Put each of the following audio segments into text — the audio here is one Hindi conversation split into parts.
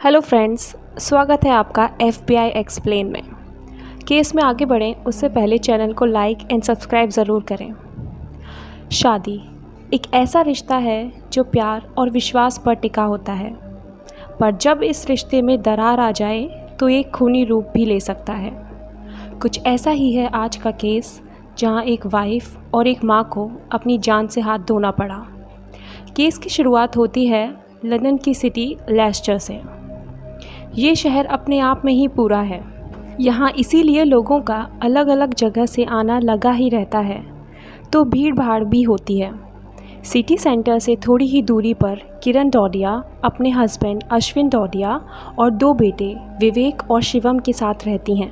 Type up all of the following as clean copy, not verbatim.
हेलो फ्रेंड्स, स्वागत है आपका FBI एक्सप्लेन में। केस में आगे बढ़ें उससे पहले चैनल को लाइक एंड सब्सक्राइब ज़रूर करें। शादी एक ऐसा रिश्ता है जो प्यार और विश्वास पर टिका होता है, पर जब इस रिश्ते में दरार आ जाए तो ये खूनी रूप भी ले सकता है। कुछ ऐसा ही है आज का केस, जहां एक वाइफ और एक माँ को अपनी जान से हाथ धोना पड़ा। केस की शुरुआत होती है लंदन की सिटी लेस्टर से। ये शहर अपने आप में ही पूरा है। यहाँ इसीलिए लोगों का अलग अलग जगह से आना लगा ही रहता है, तो भीड़ भाड़ भी होती है। सिटी सेंटर से थोड़ी ही दूरी पर किरण डोडिया अपने हस्बैंड अश्विन डोडिया और 2 बेटे विवेक और शिवम के साथ रहती हैं।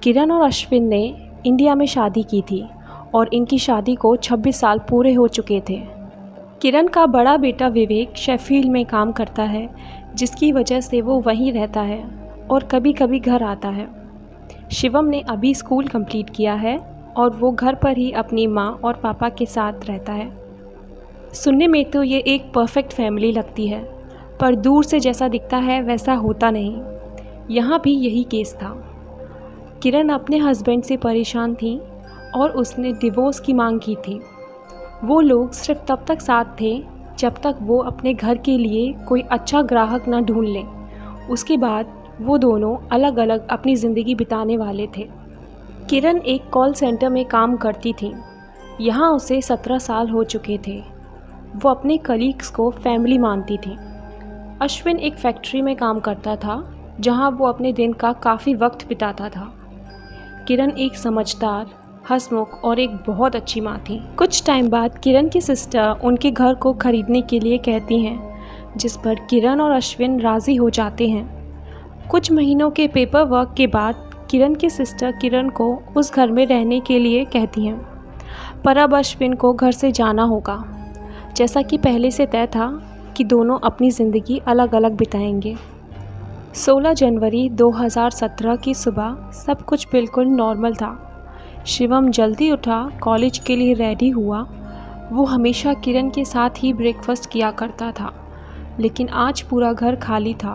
किरण और अश्विन ने इंडिया में शादी की थी और इनकी शादी को 26 साल पूरे हो चुके थे। किरण का बड़ा बेटा विवेक शेफील्ड में काम करता है, जिसकी वजह से वो वहीं रहता है और कभी कभी घर आता है। शिवम ने अभी स्कूल कंप्लीट किया है और वो घर पर ही अपनी माँ और पापा के साथ रहता है। सुनने में तो ये एक परफेक्ट फैमिली लगती है, पर दूर से जैसा दिखता है वैसा होता नहीं। यहाँ भी यही केस था। किरण अपने हस्बैंड से परेशान थी और उसने डिवोर्स की मांग की थी। वो लोग सिर्फ तब तक साथ थे जब तक वो अपने घर के लिए कोई अच्छा ग्राहक ना ढूंढ लें। उसके बाद वो दोनों अलग अलग अपनी ज़िंदगी बिताने वाले थे। किरण एक कॉल सेंटर में काम करती थी। यहाँ उसे 17 साल हो चुके थे। वो अपने कलीग्स को फैमिली मानती थी। अश्विन एक फैक्ट्री में काम करता था, जहाँ वो अपने दिन का काफ़ी वक्त बिताता था। किरण एक समझदार, हंसमुख और एक बहुत अच्छी माँ थी। कुछ टाइम बाद किरण की सिस्टर उनके घर को खरीदने के लिए कहती हैं, जिस पर किरण और अश्विन राज़ी हो जाते हैं। कुछ महीनों के पेपर वर्क के बाद किरण की सिस्टर किरण को उस घर में रहने के लिए कहती हैं, पर अब अश्विन को घर से जाना होगा। जैसा कि पहले से तय था कि दोनों अपनी ज़िंदगी अलग अलग बिताएंगे। 16 जनवरी 2017 की सुबह सब कुछ बिल्कुल नॉर्मल था। शिवम जल्दी उठा, कॉलेज के लिए रेडी हुआ। वो हमेशा किरण के साथ ही ब्रेकफास्ट किया करता था, लेकिन आज पूरा घर खाली था,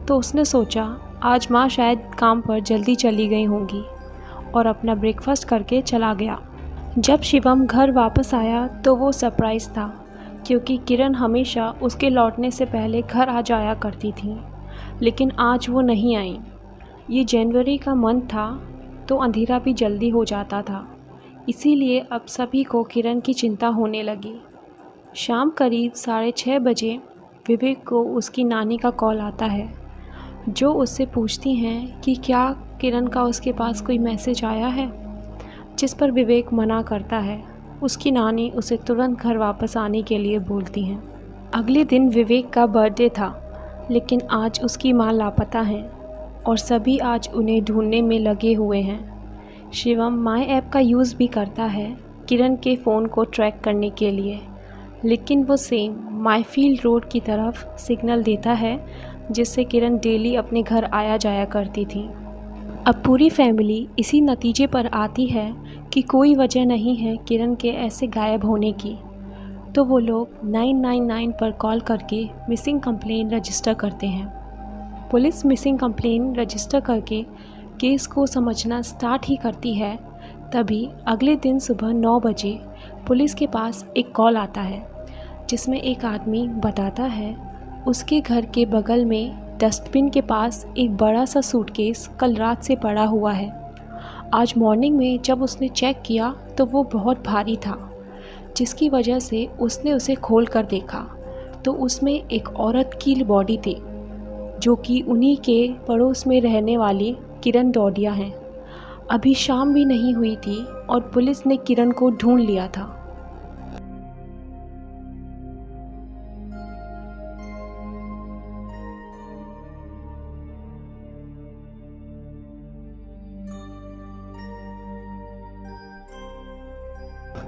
तो उसने सोचा आज माँ शायद काम पर जल्दी चली गई होंगी, और अपना ब्रेकफास्ट करके चला गया। जब शिवम घर वापस आया तो वो सरप्राइज़ था, क्योंकि किरण हमेशा उसके लौटने से पहले घर आ जाया करती थी, लेकिन आज वो नहीं आई। ये जनवरी का मंथ था, तो अंधेरा भी जल्दी हो जाता था, इसीलिए अब सभी को किरण की चिंता होने लगी। शाम करीब 6:30 बजे विवेक को उसकी नानी का कॉल आता है, जो उससे पूछती हैं कि क्या किरण का उसके पास कोई मैसेज आया है, जिस पर विवेक मना करता है। उसकी नानी उसे तुरंत घर वापस आने के लिए बोलती हैं। अगले दिन विवेक का बर्थडे था, लेकिन आज उसकी माँ लापता हैं और सभी आज उन्हें ढूंढने में लगे हुए हैं। शिवम माई ऐप का यूज़ भी करता है किरण के फ़ोन को ट्रैक करने के लिए, लेकिन वो सेम माईफील्ड रोड की तरफ सिग्नल देता है, जिससे किरण डेली अपने घर आया जाया करती थी। अब पूरी फैमिली इसी नतीजे पर आती है कि कोई वजह नहीं है किरण के ऐसे गायब होने की, तो वो लोग 999 पर कॉल करके मिसिंग कंप्लेन रजिस्टर करते हैं। पुलिस मिसिंग कंप्लेन रजिस्टर करके केस को समझना स्टार्ट ही करती है। तभी अगले दिन सुबह 9 बजे पुलिस के पास एक कॉल आता है, जिसमें एक आदमी बताता है उसके घर के बगल में डस्टबिन के पास एक बड़ा सा सूटकेस कल रात से पड़ा हुआ है। आज मॉर्निंग में जब उसने चेक किया तो वो बहुत भारी था, जिसकी वजह से उसने उसे खोल कर देखा तो उसमें एक औरत की बॉडी थी, जो कि उन्हीं के पड़ोस में रहने वाली किरण डोडिया हैं। अभी शाम भी नहीं हुई थी और पुलिस ने किरण को ढूंढ लिया था।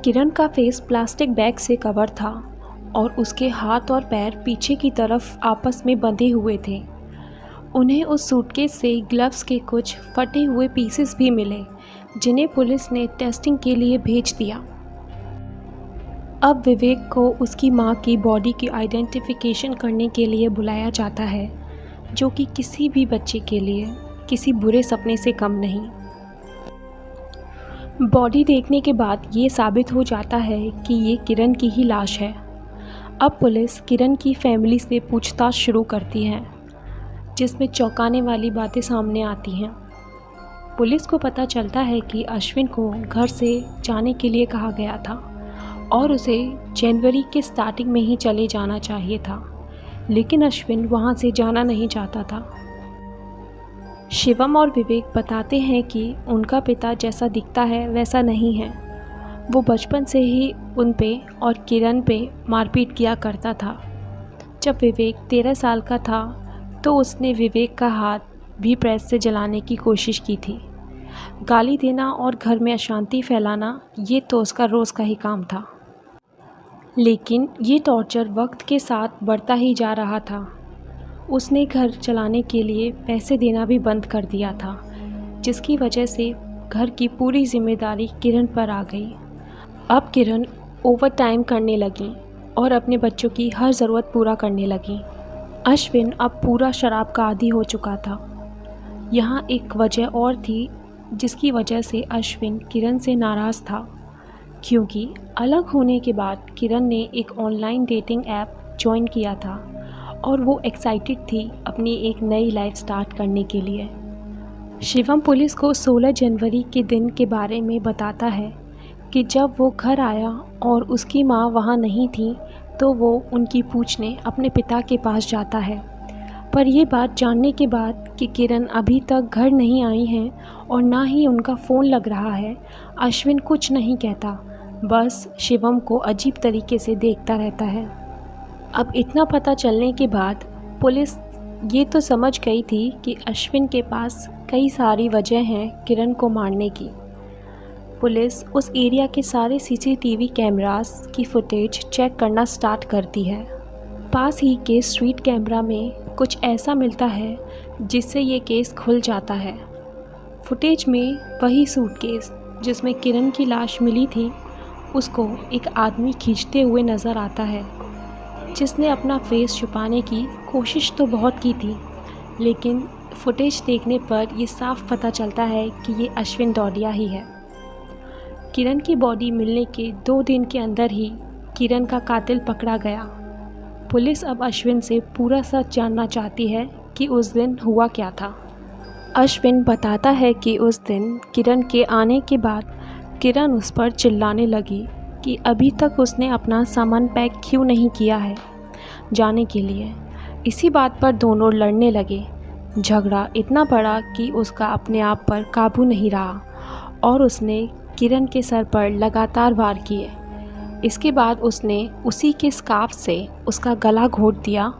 किरण का फेस प्लास्टिक बैग से कवर था और उसके हाथ और पैर पीछे की तरफ आपस में बंधे हुए थे। उन्हें उस सूटकेस से ग्लव्स के कुछ फटे हुए पीसेस भी मिले, जिन्हें पुलिस ने टेस्टिंग के लिए भेज दिया। अब विवेक को उसकी मां की बॉडी की आइडेंटिफिकेशन करने के लिए बुलाया जाता है, जो कि किसी भी बच्चे के लिए किसी बुरे सपने से कम नहीं। बॉडी देखने के बाद ये साबित हो जाता है कि ये किरण की ही लाश है। अब पुलिस किरण की फैमिली से पूछताछ शुरू करती है, जिसमें चौंकाने वाली बातें सामने आती हैं। पुलिस को पता चलता है कि अश्विन को घर से जाने के लिए कहा गया था और उसे जनवरी के स्टार्टिंग में ही चले जाना चाहिए था, लेकिन अश्विन वहाँ से जाना नहीं चाहता था। शिवम और विवेक बताते हैं कि उनका पिता जैसा दिखता है वैसा नहीं है। वो बचपन से ही उन पे और किरण पे मारपीट किया करता था। जब विवेक 13 साल का था तो उसने विवेक का हाथ भी प्रेस से जलाने की कोशिश की थी। गाली देना और घर में अशांति फैलाना ये तो उसका रोज़ का ही काम था। लेकिन ये टॉर्चर वक्त के साथ बढ़ता ही जा रहा था। उसने घर चलाने के लिए पैसे देना भी बंद कर दिया था, जिसकी वजह से घर की पूरी जिम्मेदारी किरण पर आ गई। अब किरण ओवर टाइम करने लगी और अपने बच्चों की हर ज़रूरत पूरा करने लगी। अश्विन अब पूरा शराब का आदी हो चुका था। यहाँ एक वजह और थी जिसकी वजह से अश्विन किरण से नाराज़ था, क्योंकि अलग होने के बाद किरण ने एक ऑनलाइन डेटिंग ऐप ज्वाइन किया था और वो एक्साइटेड थी अपनी एक नई लाइफ स्टार्ट करने के लिए। शिवम पुलिस को 16 जनवरी के दिन के बारे में बताता है कि जब वो घर आया और उसकी माँ वहाँ नहीं थी तो वो उनकी पूछने अपने पिता के पास जाता है। पर ये बात जानने के बाद कि किरण अभी तक घर नहीं आई हैं और ना ही उनका फ़ोन लग रहा है, अश्विन कुछ नहीं कहता, बस शिवम को अजीब तरीके से देखता रहता है। अब इतना पता चलने के बाद पुलिस ये तो समझ गई थी कि अश्विन के पास कई सारी वजह हैं किरण को मारने की। पुलिस उस एरिया के सारे सीसीटीवी कैमरास की फुटेज चेक करना स्टार्ट करती है। पास ही के स्ट्रीट कैमरा में कुछ ऐसा मिलता है जिससे ये केस खुल जाता है। फुटेज में वही सूटकेस जिसमें किरण की लाश मिली थी, उसको एक आदमी खींचते हुए नज़र आता है, जिसने अपना फेस छुपाने की कोशिश तो बहुत की थी, लेकिन फुटेज देखने पर ये साफ पता चलता है कि ये अश्विन डोडिया ही है। किरण की बॉडी मिलने के 2 दिन के अंदर ही किरण का कातिल पकड़ा गया। पुलिस अब अश्विन से पूरा सच जानना चाहती है कि उस दिन हुआ क्या था। अश्विन बताता है कि उस दिन किरण के आने के बाद किरण उस पर चिल्लाने लगी कि अभी तक उसने अपना सामान पैक क्यों नहीं किया है जाने के लिए। इसी बात पर दोनों लड़ने लगे। झगड़ा इतना बड़ा कि उसका अपने आप पर काबू नहीं रहा और उसने किरण के सर पर लगातार वार किए। इसके बाद उसने उसी के स्कार्फ से उसका गला घोंट दिया,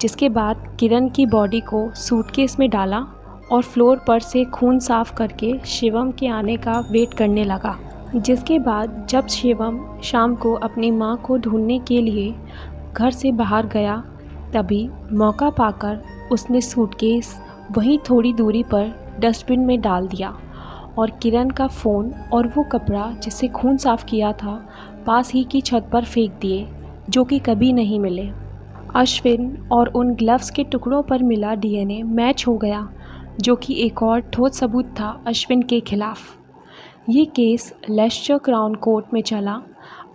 जिसके बाद किरण की बॉडी को सूटकेस में डाला और फ्लोर पर से खून साफ करके शिवम के आने का वेट करने लगा। जिसके बाद जब शिवम शाम को अपनी माँ को ढूंढने के लिए घर से बाहर गया, तभी मौका पाकर उसने सूटकेस वहीं थोड़ी दूरी पर डस्टबिन में डाल दिया और किरण का फ़ोन और वो कपड़ा जिससे खून साफ किया था पास ही की छत पर फेंक दिए, जो कि कभी नहीं मिले। अश्विन और उन ग्लव्स के टुकड़ों पर मिला डीएनए मैच हो गया, जो कि एक और ठोस सबूत था अश्विन के खिलाफ। ये केस लेस्टर क्राउन कोर्ट में चला।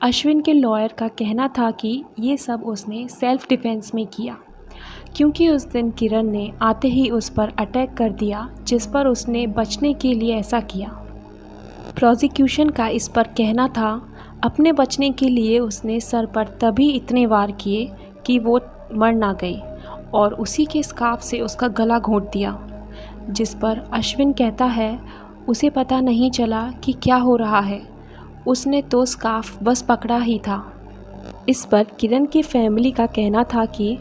अश्विन के लॉयर का कहना था कि ये सब उसने सेल्फ डिफेंस में किया, क्योंकि उस दिन किरण ने आते ही उस पर अटैक कर दिया, जिस पर उसने बचने के लिए ऐसा किया। प्रोसिक्यूशन का इस पर कहना था अपने बचने के लिए उसने सर पर तभी इतने वार किए कि वो मर ना गई और उसी के स्कार्फ से उसका गला घोंट दिया, जिस पर अश्विन कहता है उसे पता नहीं चला कि क्या हो रहा है, उसने तो स्कार्फ बस पकड़ा ही था। इस पर किरण की फैमिली का कहना था कि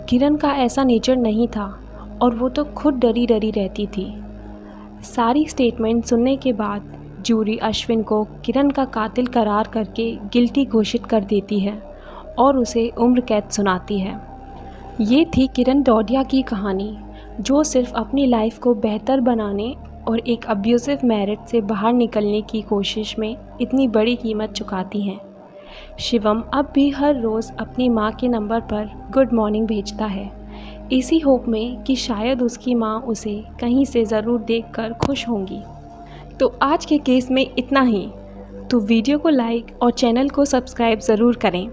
किरण का ऐसा नेचर नहीं था और वो तो खुद डरी डरी रहती थी। सारी स्टेटमेंट सुनने के बाद जूरी अश्विन को किरण का कातिल करार करके गिल्टी घोषित कर देती है और उसे उम्र कैद सुनाती है। ये थी किरण डोडिया की कहानी, जो सिर्फ अपनी लाइफ को बेहतर बनाने और एक अब्यूसिव मैरिज से बाहर निकलने की कोशिश में इतनी बड़ी कीमत चुकाती हैं। शिवम अब भी हर रोज़ अपनी माँ के नंबर पर गुड मॉर्निंग भेजता है। इसी होप में कि शायद उसकी माँ उसे कहीं से ज़रूर देखकर खुश होंगी। तो आज के केस में इतना ही। तो वीडियो को लाइक और चैनल को सब्सक्राइब ज़रूर करें।